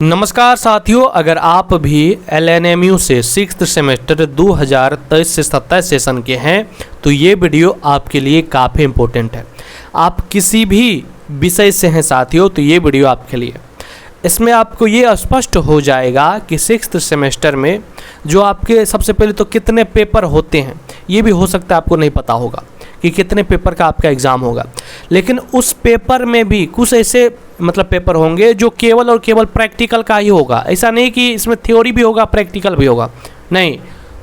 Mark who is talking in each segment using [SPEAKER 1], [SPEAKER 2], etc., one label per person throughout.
[SPEAKER 1] नमस्कार साथियों, अगर आप भी LNMU से 6th सेमेस्टर 2023 से 27 सेशन के हैं तो ये वीडियो आपके लिए काफ़ी इम्पोर्टेंट है। आप किसी भी विषय से हैं साथियों तो ये वीडियो आपके लिए। इसमें आपको ये स्पष्ट हो जाएगा कि 6th सेमेस्टर में जो आपके सबसे पहले तो कितने पेपर होते हैं, ये भी हो सकता है आपको नहीं पता होगा कि कितने पेपर का आपका एग्ज़ाम होगा। लेकिन उस पेपर में भी कुछ ऐसे पेपर होंगे जो केवल और केवल प्रैक्टिकल का ही होगा। ऐसा नहीं कि इसमें थ्योरी भी होगा प्रैक्टिकल भी होगा, नहीं,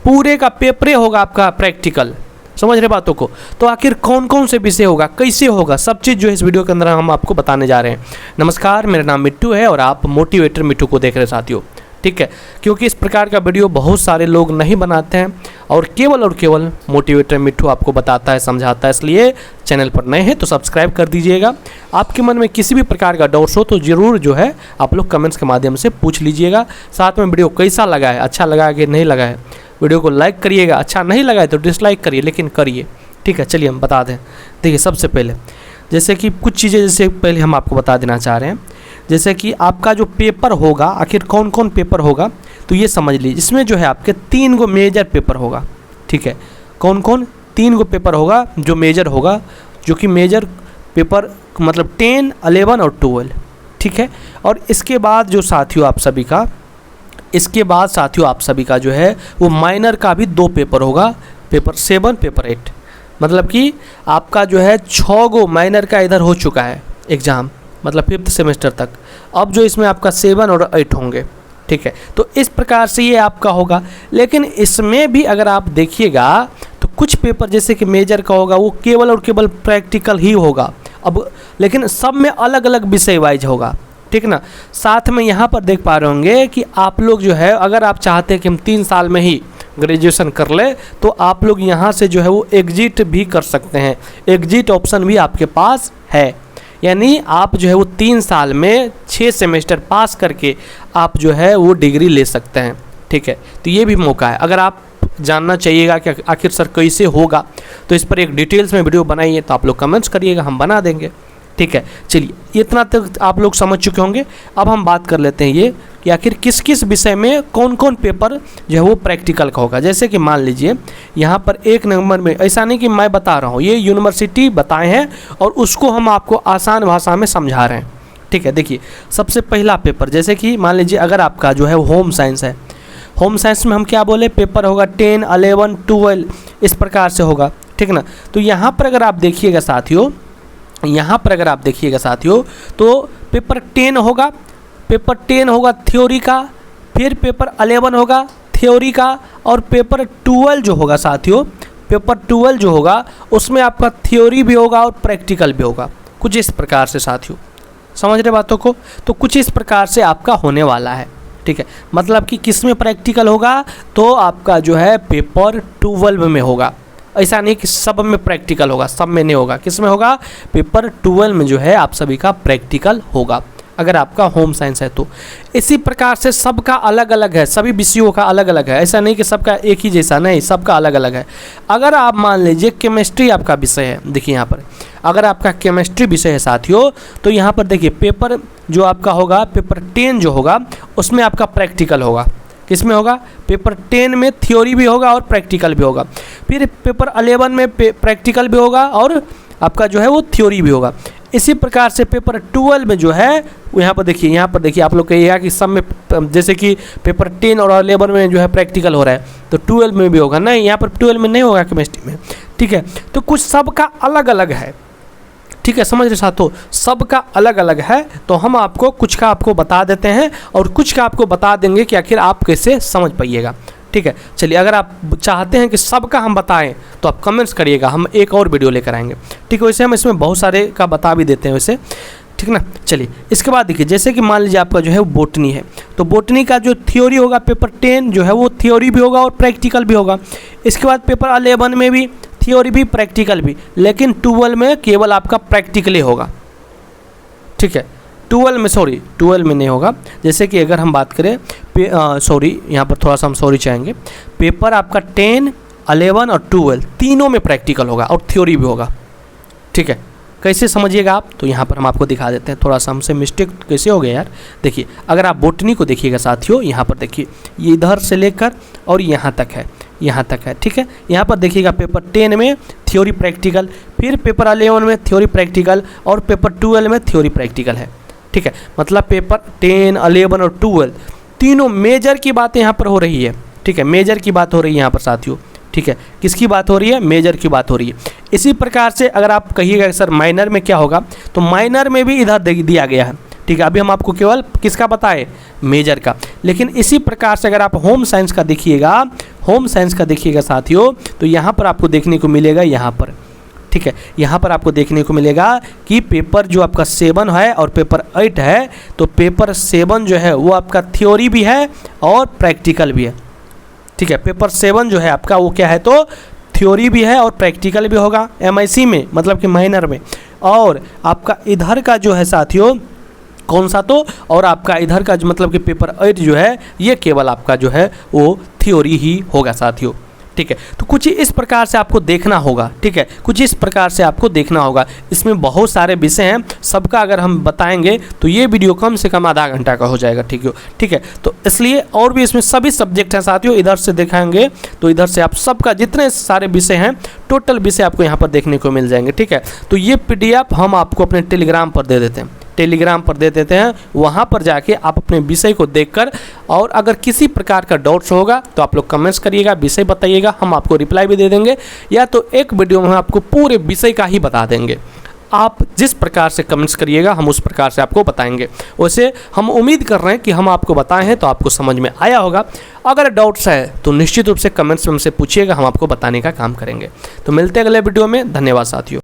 [SPEAKER 1] पूरे का पेपर होगा आपका प्रैक्टिकल। समझ रहे बातों को? तो आखिर कौन कौन से विषय होगा, कैसे होगा, सब चीज़ जो है इस वीडियो के अंदर हम आपको बताने जा रहे हैं। नमस्कार, मेरा नाम मिट्टू है और आप मोटिवेटर मिट्टू को देख रहे हैं साथियों, ठीक है। क्योंकि इस प्रकार का वीडियो बहुत सारे लोग नहीं बनाते हैं और केवल मोटिवेटर मिट्टू आपको बताता है, समझाता है। इसलिए चैनल पर नए हैं तो सब्सक्राइब कर दीजिएगा। आपके मन में किसी भी प्रकार का डाउट्स हो तो ज़रूर जो है आप लोग कमेंट्स के माध्यम से पूछ लीजिएगा। साथ में वीडियो कैसा लगा है, अच्छा लगा है कि नहीं लगा है, वीडियो को लाइक करिएगा। अच्छा नहीं लगा है तो डिसलाइक करिए, लेकिन करिए, ठीक है। चलिए हम बता दें। देखिए, सबसे पहले जैसे कि कुछ चीज़ें जैसे पहले हम आपको बता देना चाह रहे हैं। जैसे कि आपका जो पेपर होगा, आखिर कौन कौन पेपर होगा तो ये समझ लीजिए। इसमें जो है आपके 3 गो मेजर पेपर होगा, ठीक है। कौन कौन? 3 गो पेपर होगा जो मेजर होगा, जो कि मेजर पेपर 10, 11 और 12, ठीक है। और इसके बाद जो साथियों आप सभी का जो है वो माइनर का भी 2 पेपर होगा, पेपर 7, पेपर 8। मतलब कि आपका जो है 6 गो माइनर का इधर हो चुका है एग्ज़ाम, 5th सेमेस्टर तक। अब जो इसमें आपका 7 और 8 होंगे, ठीक है। तो इस प्रकार से ये आपका होगा। लेकिन इसमें भी अगर आप देखिएगा तो कुछ पेपर जैसे कि मेजर का होगा वो केवल और केवल प्रैक्टिकल ही होगा। अब लेकिन सब में अलग अलग विषय वाइज होगा, ठीक ना। साथ में यहाँ पर देख पा रहे होंगे कि आप लोग जो है, अगर आप चाहते हैं कि हम 3 साल में ही ग्रेजुएशन कर ले तो आप लोग यहाँ से जो है वो एग्जिट भी कर सकते हैं। एग्जिट ऑप्शन भी आपके पास है, यानी आप जो है वो 3 साल में 6 सेमेस्टर पास करके आप जो है वो डिग्री ले सकते हैं, ठीक है। तो ये भी मौका है। अगर आप जानना चाहिएगा कि आखिर सर कैसे होगा तो इस पर एक डिटेल्स में वीडियो बनाइए तो आप लोग कमेंट्स करिएगा, हम बना देंगे, ठीक है। चलिए, इतना तक आप लोग समझ चुके होंगे। अब हम बात कर लेते हैं ये कि आखिर किस किस विषय में कौन कौन पेपर जो है वो प्रैक्टिकल का होगा। जैसे कि मान लीजिए यहाँ पर 1 नंबर में, ऐसा नहीं कि मैं बता रहा हूँ, ये यूनिवर्सिटी बताए हैं और उसको हम आपको आसान भाषा में समझा रहे हैं, ठीक है। देखिए, सबसे पहला पेपर जैसे कि मान लीजिए अगर आपका जो है होम साइंस है, होम साइंस में हम क्या बोले, पेपर होगा 10, 11, 12, इस प्रकार से होगा, ठीक ना। तो यहाँ पर अगर आप देखिएगा साथियों, तो पेपर 10 होगा, पेपर 10 होगा थ्योरी का, फिर पेपर 11 होगा थ्योरी का, और पेपर 12 जो होगा साथियों, पेपर 12 जो होगा उसमें आपका थ्योरी भी होगा और प्रैक्टिकल भी होगा। कुछ इस प्रकार से साथियों, समझ रहे बातों को? तो कुछ इस प्रकार से आपका होने वाला है, ठीक है। मतलब कि किस में प्रैक्टिकल होगा तो आपका जो है पेपर 12 में होगा। ऐसा नहीं कि सब में प्रैक्टिकल होगा, सब में नहीं होगा। किस में होगा? पेपर 12 में जो है आप सभी का प्रैक्टिकल होगा, अगर आपका होम साइंस है तो। इसी प्रकार से सबका अलग अलग है, सभी विषयों का अलग अलग है। ऐसा नहीं कि सबका एक ही जैसा, नहीं, सबका अलग अलग है। अगर आप मान लीजिए केमिस्ट्री आपका विषय है, देखिए यहाँ पर अगर आपका केमिस्ट्री विषय है साथियों तो यहाँ पर देखिए पेपर जो आपका होगा, पेपर 10 जो होगा उसमें आपका प्रैक्टिकल होगा। किसमें होगा? पेपर 10 में थ्योरी भी होगा और प्रैक्टिकल भी होगा। फिर पेपर 11 में प्रैक्टिकल भी होगा और आपका जो है वो थ्योरी भी होगा। इसी प्रकार से पेपर 12 में जो है यहाँ पर देखिए आप लोग कहिएगा कि सब में, जैसे कि पेपर 10 और 11 में जो है प्रैक्टिकल हो रहा है तो 12 में भी होगा। नहीं, यहाँ पर 12 में नहीं होगा केमिस्ट्री में, ठीक है। तो कुछ सबका अलग अलग है, ठीक है, समझ रहे साथियों, सबका अलग अलग है। तो हम आपको कुछ का आपको बता देते हैं और कुछ का आपको बता देंगे कि आखिर आप कैसे समझ पाइएगा, ठीक है। चलिए, अगर आप चाहते हैं कि सबका हम बताएं तो आप कमेंट्स करिएगा, हम एक और वीडियो लेकर आएंगे, ठीक है। वैसे हम इसमें बहुत सारे का बता भी देते हैं वैसे, ठीक ना। चलिए, इसके बाद देखिए, जैसे कि मान लीजिए आपका जो है बोटनी है तो बोटनी का जो थ्योरी होगा पेपर 10 जो है वो थ्योरी भी होगा और प्रैक्टिकल भी होगा। इसके बाद पेपर 11 में भी थ्योरी भी प्रैक्टिकल भी, लेकिन 12 में केवल आपका प्रैक्टिकली होगा, ठीक है। 12 में नहीं होगा। जैसे कि अगर हम बात करें यहाँ पर थोड़ा सा हम सॉरी चाहेंगे, पेपर आपका 10, 11 और 12 तीनों में प्रैक्टिकल होगा और थ्योरी भी होगा, ठीक है। कैसे समझिएगा आप, तो यहाँ पर हम आपको दिखा देते हैं। थोड़ा सा हमसे मिस्टेक कैसे हो गया यार, देखिए अगर आप बोटनी को देखिएगा साथियों, यहाँ पर देखिए ये इधर से लेकर और यहाँ तक है, यहाँ तक है, ठीक है। यहाँ पर देखिएगा पेपर 10 में थ्योरी प्रैक्टिकल, फिर पेपर 11 में थ्योरी प्रैक्टिकल और पेपर 12 में थ्योरी प्रैक्टिकल है, ठीक है। मतलब पेपर 10, 11 और 12 तीनों मेजर की बातें यहाँ पर हो रही है, ठीक है। मेजर की बात हो रही है यहाँ पर साथियों, ठीक है। किसकी बात हो रही है, मेजर की बात हो रही है। इसी प्रकार से अगर आप कहिएगा सर माइनर में क्या होगा, तो माइनर में भी इधर दिया गया है, ठीक है। अभी हम आपको केवल किसका बताए, मेजर का। लेकिन इसी प्रकार से अगर आप होम साइंस का देखिएगा, होम साइंस का देखिएगा साथियों, तो यहाँ पर आपको देखने को मिलेगा, यहाँ पर, ठीक है, यहाँ पर आपको देखने को मिलेगा कि पेपर जो आपका 7 है और पेपर 8 है, तो पेपर 7 जो है वो आपका थ्योरी भी है और प्रैक्टिकल भी है, ठीक है। पेपर 7 जो है आपका वो क्या है, तो थ्योरी भी है और प्रैक्टिकल भी होगा MIC में, मतलब कि माइनर में। और आपका इधर का जो है साथियों कौन सा, तो और आपका इधर का जो मतलब कि पेपर 8 जो है ये केवल आपका जो है वो थ्योरी ही होगा साथियों, ठीक है। तो कुछ इस प्रकार से आपको देखना होगा, ठीक है, कुछ इस प्रकार से आपको देखना होगा। इसमें बहुत सारे विषय हैं, सबका अगर हम बताएंगे तो ये वीडियो कम से कम आधा घंटा का हो जाएगा, ठीक है। तो इसलिए और भी इसमें सभी सब्जेक्ट हैं साथियों, इधर से दिखाएंगे तो इधर से आप सबका जितने सारे विषय हैं टोटल विषय आपको यहाँ पर देखने को मिल जाएंगे, ठीक है। तो ये PDF हम आपको अपने टेलीग्राम पर दे देते हैं, टेलीग्राम पर दे देते हैं। वहाँ पर जाके आप अपने विषय को देखकर, और अगर किसी प्रकार का डाउट्स होगा तो आप लोग कमेंट्स करिएगा, विषय बताइएगा, हम आपको रिप्लाई भी दे देंगे, या तो एक वीडियो में हम आपको पूरे विषय का ही बता देंगे। आप जिस प्रकार से कमेंट्स करिएगा हम उस प्रकार से आपको बताएंगे। वैसे हम उम्मीद कर रहे हैं कि हम आपको बताए हैं तो आपको समझ में आया होगा। अगर डाउट्स है तो निश्चित रूप से कमेंट्स में हमसे पूछिएगा, हम आपको बताने का काम करेंगे। तो मिलते हैं अगले वीडियो में, धन्यवाद साथियों।